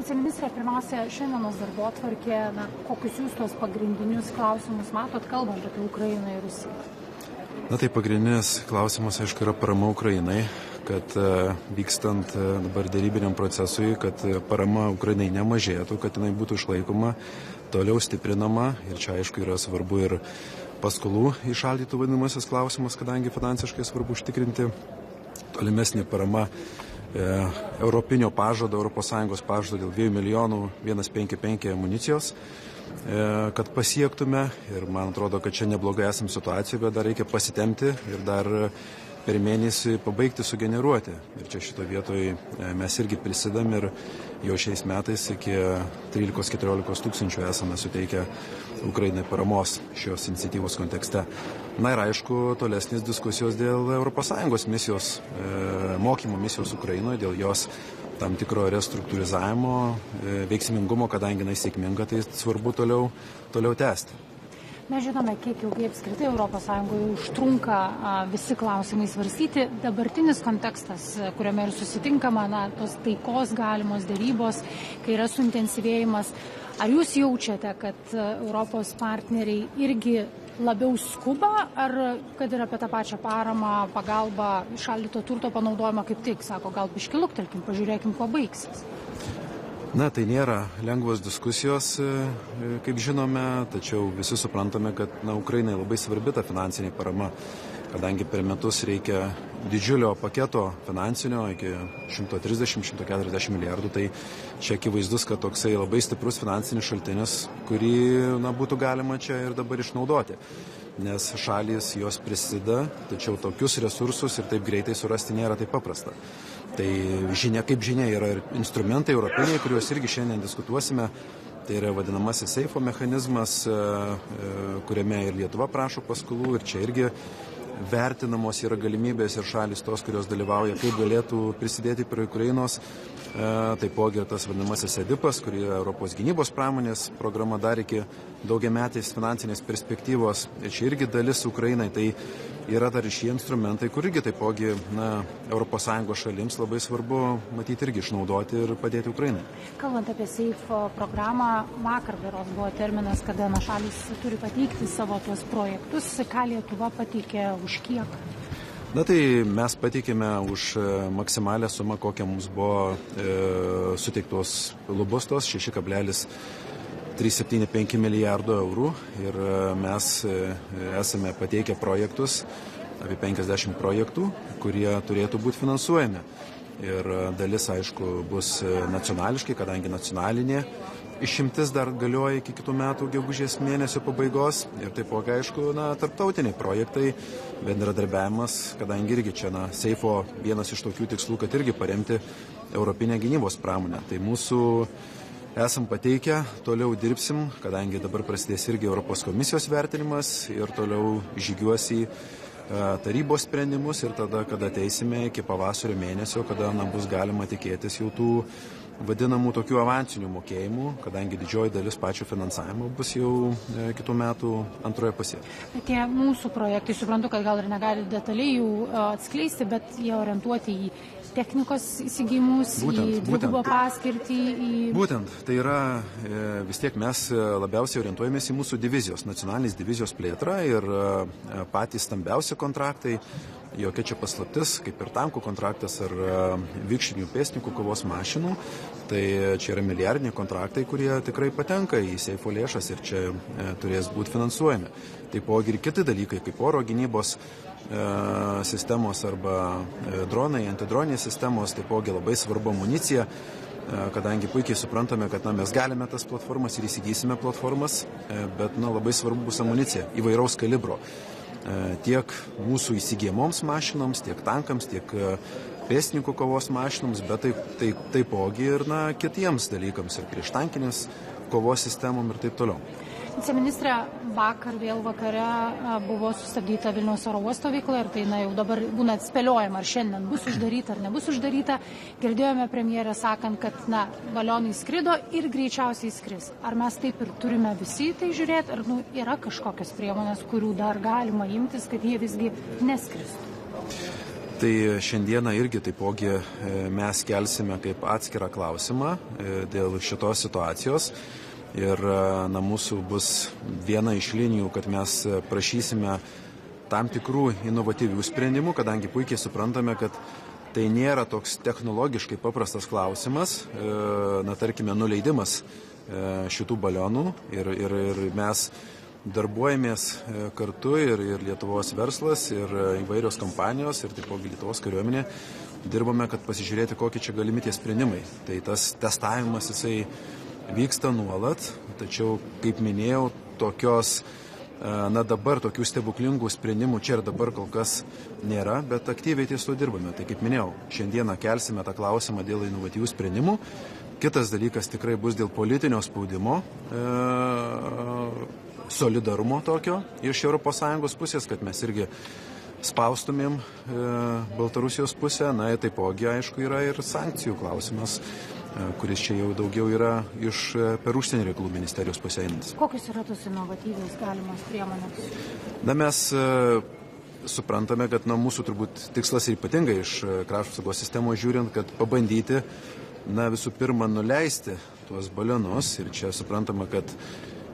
Viceministrė, pirmiausia, šiandienos darbotvarkė, kokius jūs tos pagrindinius klausimus matot, kalbant apie Ukrainą ir Rusiją? Tai pagrindinis klausimas, aišku, yra parama Ukrainai, kad vykstant dabar dėrybiniam procesui, kad parama Ukrainai nemažėtų, kad jinai būtų išlaikoma, toliau stiprinama. Ir čia, aišku, yra svarbu ir paskolų įšaldytų vadinamasis klausimas, kadangi finansiškai svarbu užtikrinti tolimesnį parama europinio pažado, ES pažado dėl 2 milijonų 155 amunicijos, kad pasiektume. Ir man atrodo, kad čia neblogai esam situacijoje, bet dar reikia pasitemti ir dar per mėnesį pabaigti sugeneruoti. Ir čia šito vietoje mes irgi prisidam ir jau šiais metais iki 13-14 tūkstančių esame suteikę Ukrainai paramos šios iniciatyvos kontekste. Ir aišku, tolesnės diskusijos dėl ES misijos, mokymo misijos Ukrainoje, dėl jos tam tikro restruktūrizavimo, veiksmingumo, kadangi jinai sėkminga, tai svarbu toliau tęsti. Mes žinome, kiek ilgai apskritai ES užtrunka visi klausimai svarstyti. Dabartinis kontekstas, kuriame ir susitinkama, tos taikos galimos dėrybos, kai yra suintensyvėjimas. Ar jūs jaučiate, kad Europos partneriai irgi labiau skuba, ar kad ir apie tą pačią paramą, pagalbą, įšaldyto turto panaudojimą kaip tik, sako, gal biškį luktelkim, pažiūrėkim, kuo baigsis? Tai nėra lengvos diskusijos, kaip žinome, tačiau visi suprantame, kad Ukrainai labai svarbi ta finansinė parama, kadangi per metus reikia didžiulio paketo finansinio iki 130-140 milijardų, tai čia akivaizdus, kad toksai labai stiprus finansinis šaltinis, kurį būtų galima čia ir dabar išnaudoti. Nes šalys jos prisideda, tačiau tokius resursus ir taip greitai surasti nėra taip paprasta. Tai kaip žinia, yra ir instrumentai europiniai, kuriuos irgi šiandien diskutuosime. Tai yra vadinamasis seifo mechanizmas, kuriame ir Lietuva prašo paskolų, ir čia irgi vertinamos yra galimybės ir šalis tos, kurios dalyvauja, kaip galėtų prisidėti prie Ukrainos. Taipogi tas vadinamasis EDIPAS, kuri yra Europos gynybos pramonės programa dar iki daugiametės finansinės perspektyvos. Ir čia irgi dalis Ukrainai. Tai yra dar šie instrumentai, kur irgi taipogi ES šalims labai svarbu matyti irgi išnaudoti ir padėti Ukrainai. Kalbant apie SAFE programą, vakar berods buvo terminas, kada šalys turi pateikti savo tuos projektus. Ką Lietuva pateikė, už kiek? Tai mes pateikėme už maksimalę sumą, kokią mums buvo suteiktos lubos, tos 6,375 milijardo eurų. Ir mes esame pateikę projektus, apie 50 projektų, kurie turėtų būti finansuojami. Ir dalis, aišku, bus nacionališkai, kadangi nacionalinė išimtis dar galioja iki kitų metų gegužės mėnesio pabaigos. Ir taipogi, aišku, tarptautiniai projektai, bendradarbiavimas, kadangi irgi čia seifo vienas iš tokių tikslų, kad irgi paremti europinę gynybos pramonę. Tai mūsų esam pateikę, toliau dirbsim, kadangi dabar prasidės irgi Europos komisijos vertinimas ir toliau žygiuos į tarybos sprendimus ir tada, kada ateisime iki pavasario mėnesio, kada bus galima tikėtis jau tų vadinamų tokių avansinių mokėjimų, kadangi didžioji dalis pačio finansavimo bus jau kitų metų antroje pusėje. Tie mūsų projektai, suprantu, kad gal ir negali detaliai jų atskleisti, bet jie orientuoti į technikos įsigijimus, į dvigubo paskirtį. Būtent, tai yra vis tiek mes labiausiai orientuojamės į mūsų divizijos, nacionalinės divizijos plėtrą ir patys stambiausi kontraktai. Jokia čia paslaptis, kaip ir tankų kontraktas ar vikšrinių pėstininkų kovos mašinų. Tai čia yra milijardiniai kontraktai, kurie tikrai patenka į seifo lėšas ir čia turės būti finansuojami. Taipogi ir kiti dalykai, kaip oro gynybos sistemos arba dronai, antidroninės sistemos, taipogi labai svarbu amunicija, kadangi puikiai suprantame, kad mes galime tas platformas ir įsigysime platformas, bet labai svarbu bus amunicija įvairaus kalibro. Tiek mūsų įsigijamoms mašinoms, tiek tankams, tiek pėstininkų kovos mašinoms, bet taipogi ir kitiems dalykams ir prieštankinės kovos sistemom ir taip toliau. Viceministrė, vakar vėl vakare buvo sustabdyta Vilniaus oro uosto veikla ir tai jau dabar būna spėliojama, ar šiandien bus uždaryta ar nebus uždaryta. Girdėjome premjerę sakant, kad balionai skrido ir greičiausiai skris. Ar mes taip ir turime visi tai žiūrėti, ar yra kažkokios priemonės, kurių dar galima imtis, kad jie visgi neskristų? Tai šiandieną irgi taipogi mes kelsime kaip atskirą klausimą dėl šitos situacijos. Ir mūsų bus viena iš linijų, kad mes prašysime tam tikrų inovatyvių sprendimų, kadangi puikiai suprantame, kad tai nėra toks technologiškai paprastas klausimas, tarkime, nuleidimas šitų balionų ir mes darbuojamės kartu ir Lietuvos verslas, ir įvairios kompanijos, ir taipogi Lietuvos kariuomenė dirbame, kad pasižiūrėti, kokie čia galimi tie sprendimai. Tai tas testavimas jisai vyksta nuolat, tačiau, kaip minėjau, dabar tokių stebuklingų sprendimų čia ir dabar kol kas nėra, bet aktyviai ties to dirbame. Tai kaip minėjau, šiandieną kelsime tą klausimą dėl inovatyvių sprendimų. Kitas dalykas tikrai bus dėl politinio spaudimo, solidarumo tokio iš ES pusės, kad mes irgi spaustumėm Baltarusijos pusę. Na ir taipogi, aišku, yra ir sankcijų klausimas, kuris čia jau daugiau yra per užsienio reikalų ministerijos pusę einantis. Kokios yra tos inovatyvios galimos priemonės? Mes suprantame, kad mūsų turbūt tikslas ir ypatingai iš krašto apsaugos sistemos žiūrint, kad pabandyti visų pirma nuleisti tuos balionus. Ir čia suprantama, kad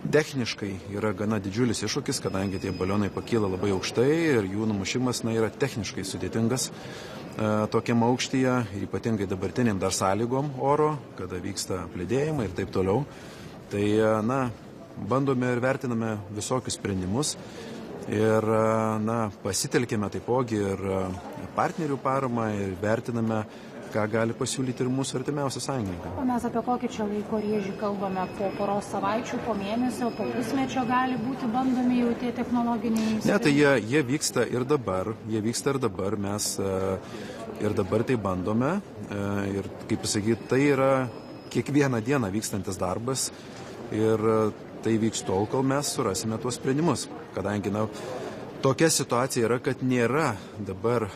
techniškai yra gana didžiulis iššūkis, kadangi tie balionai pakyla labai aukštai ir jų numušimas yra techniškai sudėtingas tokiam aukštyje ir ypatingai dabartiniam dar sąlygom oro, kada vyksta apledėjimai ir taip toliau. Tai bandome ir vertiname visokius sprendimus ir pasitelkėme taipogi ir partnerių paramą ir vertiname, ką gali pasiūlyti ir mūsų artimiausi sąjungininkai. O mes apie kokį čia laiko rėžį kalbame? Po poros savaičių, po mėnesio, po pusmečio gali būti bandomi jau tie technologiniai? Ne, tai jie vyksta ir dabar. Mes ir dabar tai bandome. Ir, kaip pasakyti, tai yra kiekvieną dieną vykstantis darbas. Ir tai vyks tol, kol mes surasime tuos sprendimus. Kadangi tokia situacija yra, kad nėra dabar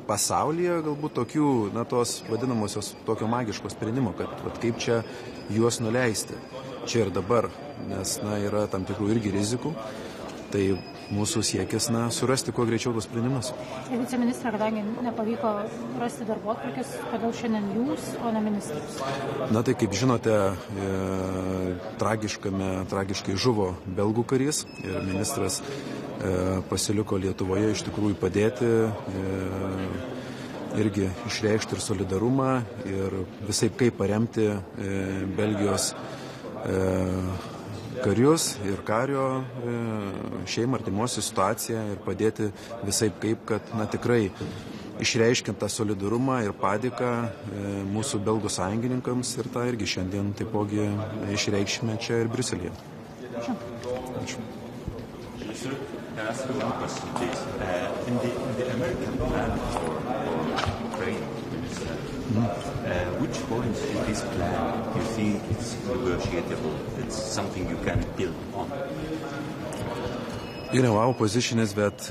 pasaulyje galbūt tokių, tos vadinamosios tokio magiško sprendimo, kad kaip čia juos nuleisti čia ir dabar, nes yra tam tikrų irgi rizikų. Tai mūsų siekis surasti kuo greičiau tos sprendimus. Viceministrė, kadangi nepavyko rasti darbotvarkės, kodėl šiandien jūs, o ne ministras? Tai kaip žinote, tragiškai žuvo belgų karys ir ministras pasiliko Lietuvoje iš tikrųjų padėti, irgi išreikšti ir solidarumą ir visaip kaip paremti Belgijos karius ir kario šeimą, artimuosių situaciją ir padėti visaip kaip, kad tikrai išreiškiant tą solidarumą ir padėką mūsų belgų sąjungininkams ir tą irgi šiandien taipogi išreikšime čia ir Briuselyje. Ačiū. Can I ask you one question, please? In the American plan for Ukraine, which points in this plan do you think it's negotiable? It's something you can build on? Our position is that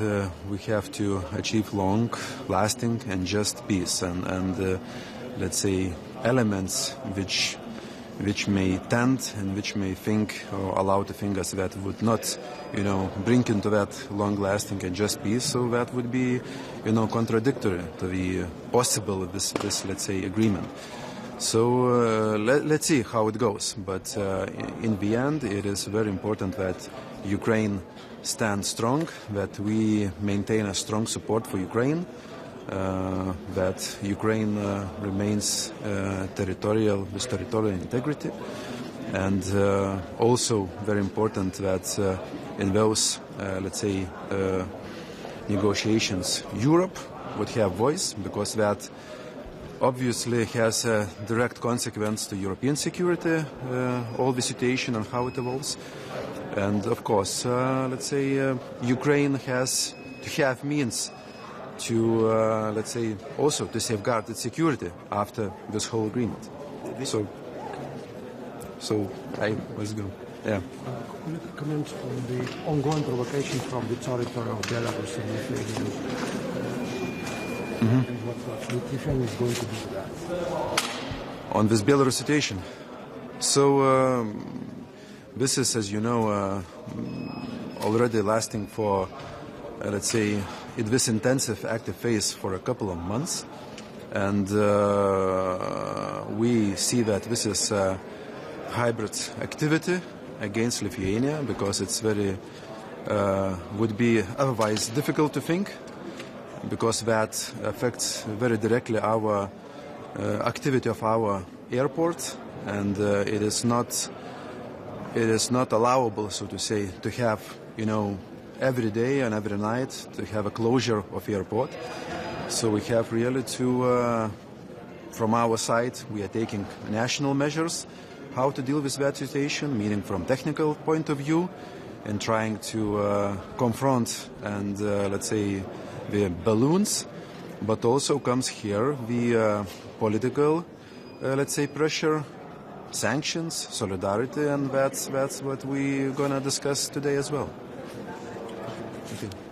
we have to achieve long-lasting and just peace, and let's say elements which may tend and which may think or allow to think us that would not, bring into that long-lasting and just peace. So that would be, contradictory to the possible this let's say agreement. So let's see how it goes. But in the end, it is very important that Ukraine stands strong, that we maintain a strong support for Ukraine. That Ukraine remains territorial with territorial integrity, and also very important that in those let's say negotiations Europe would have voice, because that obviously has a direct consequence to European security, all the situation and how it evolves. And of course, let's say Ukraine has to have means to, let's say, also to safeguard its security after this whole agreement. So let's go. Yeah. Could you comment on the ongoing provocation from the territory of Belarus and Lithuania? And what Lithuania is going to do with that? On this Belarus situation. So this is, as you know, already lasting for, let's say, in this intensive active phase for a couple of months. And we see that this is a hybrid activity against Lithuania, because it's very would be otherwise difficult to think, because that affects very directly our activity of our airport, and it is not allowable, so to say, to have, every day and every night to have a closure of airport. So we have really to, from our side, we are taking national measures how to deal with that situation, meaning from technical point of view, and trying to confront and, let's say, the balloons, but also comes here the political, let's say, pressure, sanctions, solidarity, and that's what we're going to discuss today as well. Thank you.